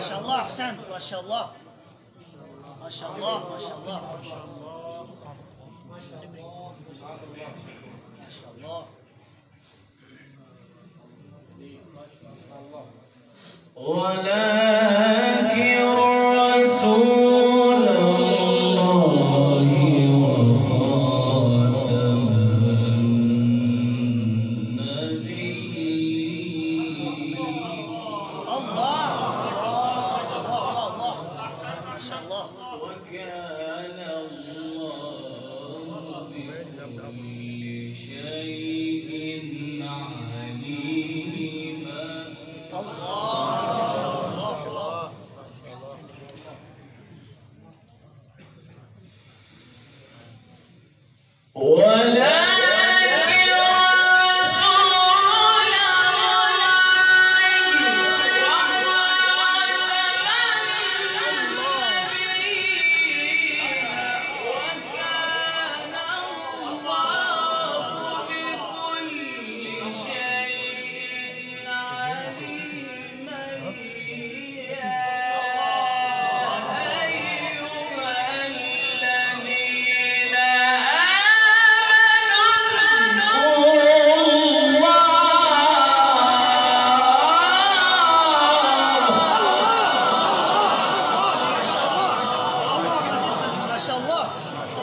ما شاء الله أحسنت ما شاء الله ما شاء الله ما شاء الله ما شاء الله. ولكن رسول الله وخاتم النبيين. الله ما شاء الله. وكان الله بكل شيء عليما.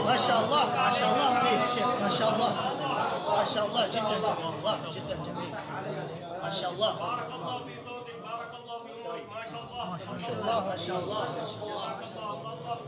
ما شاء الله ما شاء الله عليك شيخ ما شاء الله ما شاء الله جدا جميل والله جدا جميل ما شاء الله. بارك الله في صوتك بارك الله في صوتك ما شاء الله ما شاء الله ما شاء الله ما شاء الله.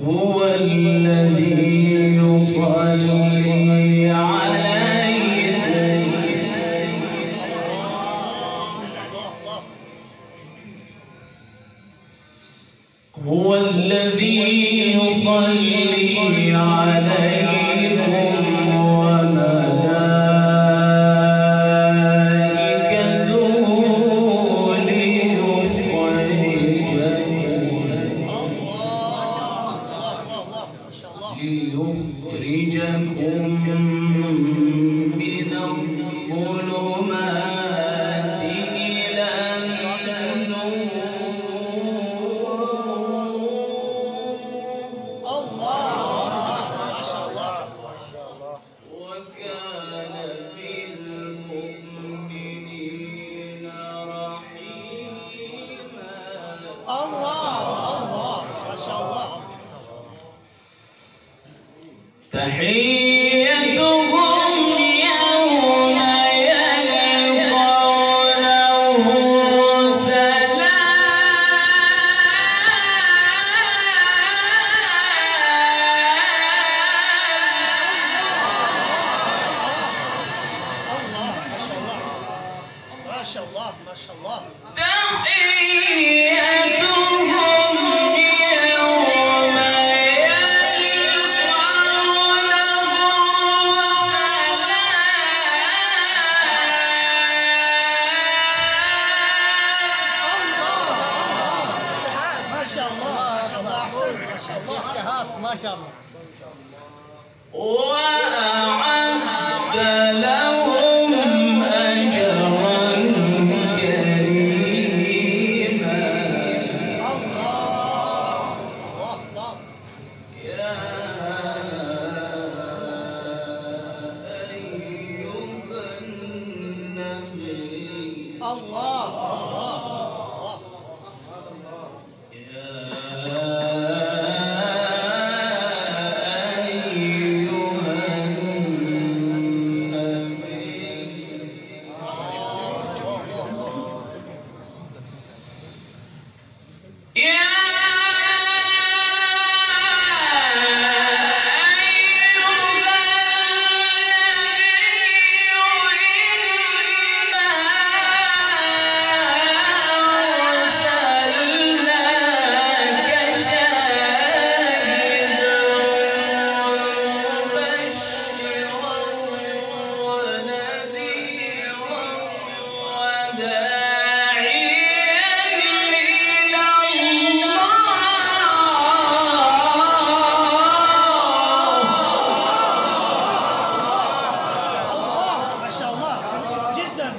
هو الذي يصلي عليكم هو الذي يصلي عليكم وملائكته ليخرجكم من الظلمات إلى وكان بالمؤمنين رحيما. الله ما شاء الله. تحيتهم يوم يلقونه ما شاء الله ما شاء الله. تحيتهم يوم يلقونه الله الله.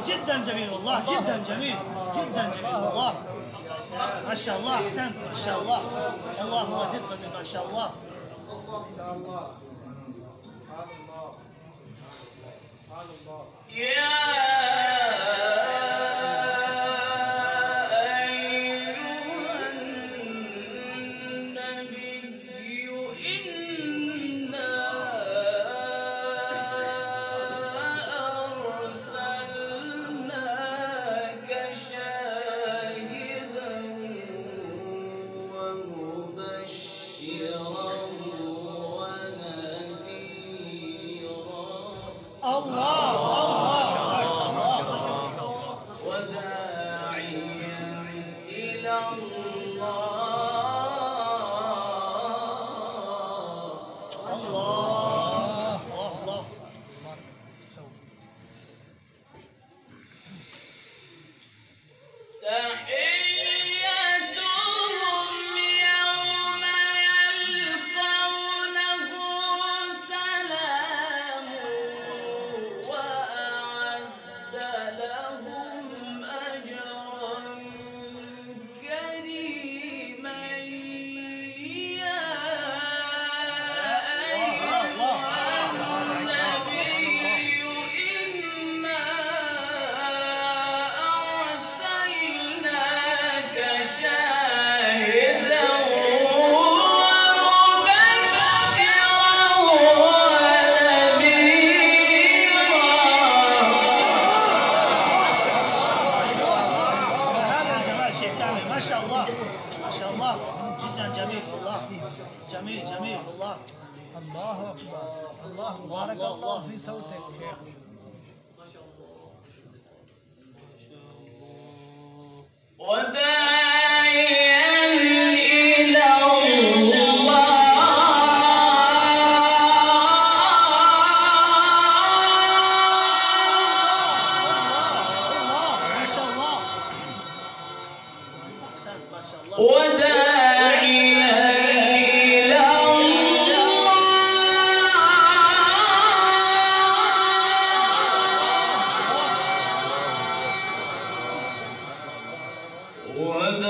جدا جميل والله، جدا جميل، جدا جميل والله. ما شاء الله، احسنت، ما شاء الله. اللهم زد فضل، ما شاء الله. الله وداعيا إلى الله. الله الله. تحيتهم يوم يلقونه سلام وأعد لهم أجرا كريما. يا أيها النبي إنا أرسلناك شاهدا هذا الجمال شيخ كامل، ما شاء الله، ما شاء الله، جدا جميل والله، جميل جميل والله. الله أكبر. الله بارك الله في صوتك شيخ. وداعيا إلى الله. الله ما شاء الله، احسنت، ما شاء الله. وداعيا إلى الله.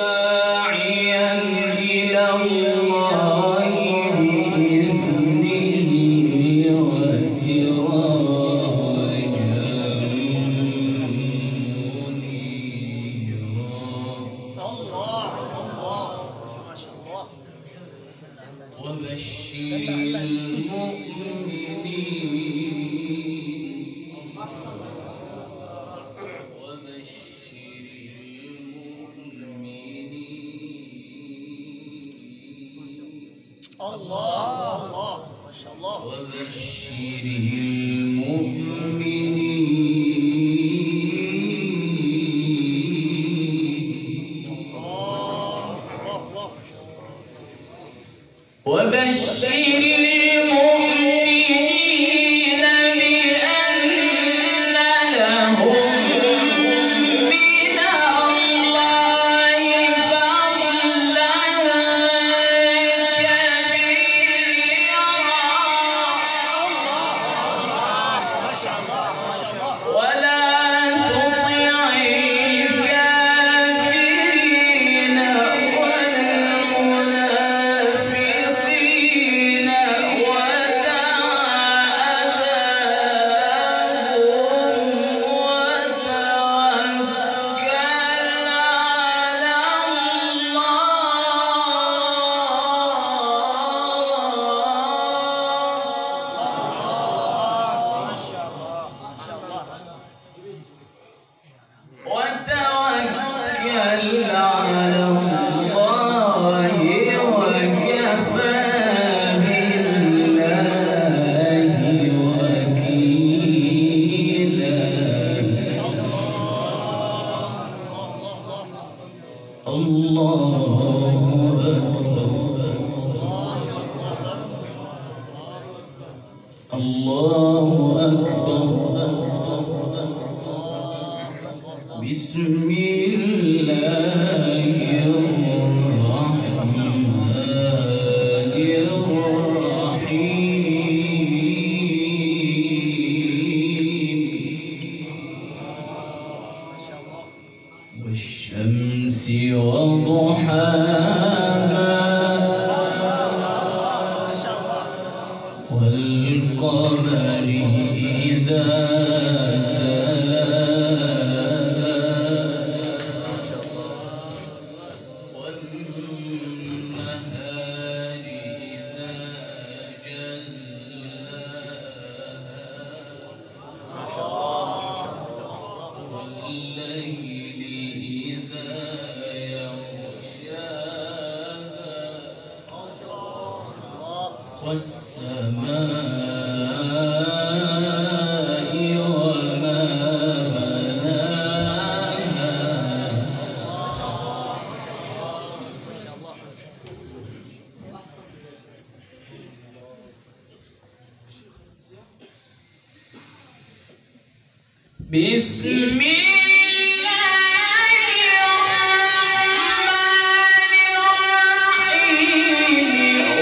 وداعيا إلى الله بإذنه وسراجا منيرا. الله الله ما شاء الله. وبشر المؤمنين. وبشر المؤمنين. الله الله ما شاء الله. وبشر المؤمنين. الله الله. وبشر المؤمنين بأن لهم من الله فضلا كبيرا. الله الله أكبر. بسم الله الرحمن الرحيم. والشمس وضحاها والقمر إذا تلاها والنهار إذا جلاها والليل إذا يغشاها والسماء وما بناها بسم الله الرحمن الرحيم.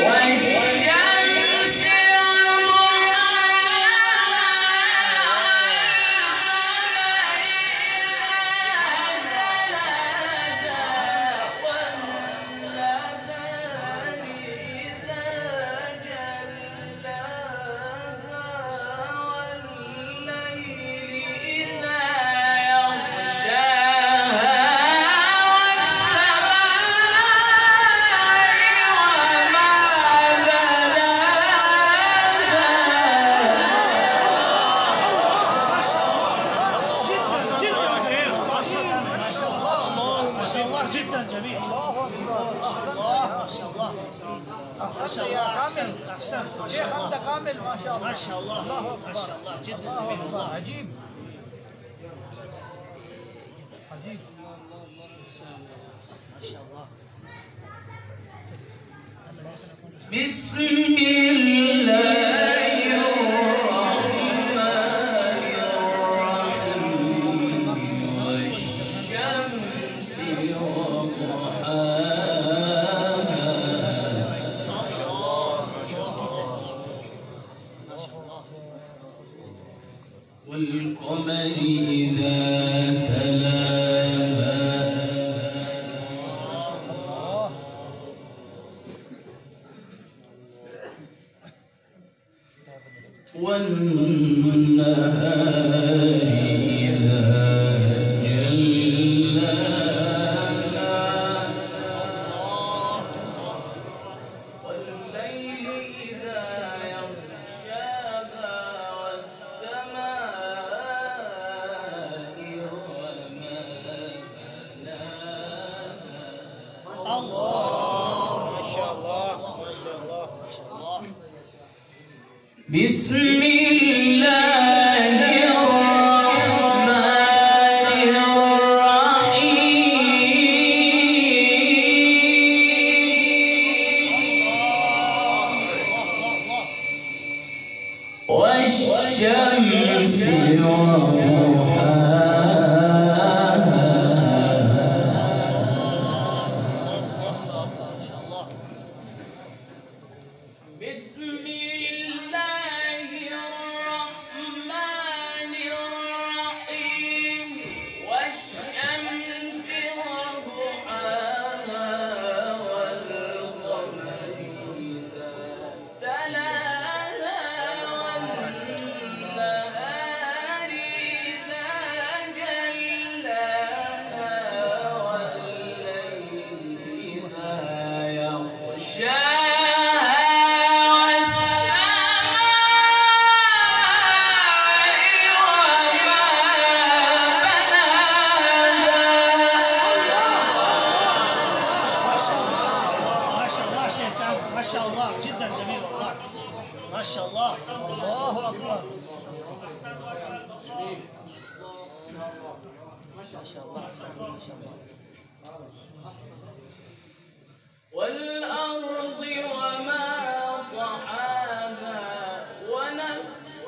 والشمس جدا جميل. الله أكبر. ما شاء الله ما شاء الله ما شاء الله. احسنت احسنت ما شيخ شاء أنت الله كامل ما شاء الله. ما شاء الله الله أكبر. ما شاء الله جدا الله جميل أكبر. والله. عجيب عجيب. ما شاء الله. بسم الله الرحمن الرحيم. والشمس وضحاها ما شاء الله ما شاء الله ما شاء الله. والقمر إذا تلاها والنهار إذا جلاها والليل إذا يغشاها والسماء وما بناها. الله ما شاء الله ما شاء الله. ما شاء الله. بسم الله الرحمن الرحيم. والشمس وضحاها ما شاء الله. بسم الله الرحمن الرحيم. والشمس وضحاها والقمر إذا تلاها والنهار إذا جلاها والليل إذا يغشاها ما شاء الله جدا جميل والله. ما شاء الله. الله أكبر. ما شاء الله احسنت ما شاء الله. والأرض وما طحاها ونفس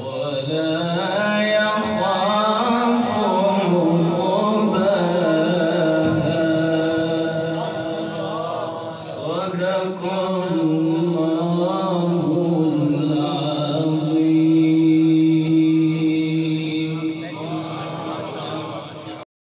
ولا يخاف عقباها صدق الله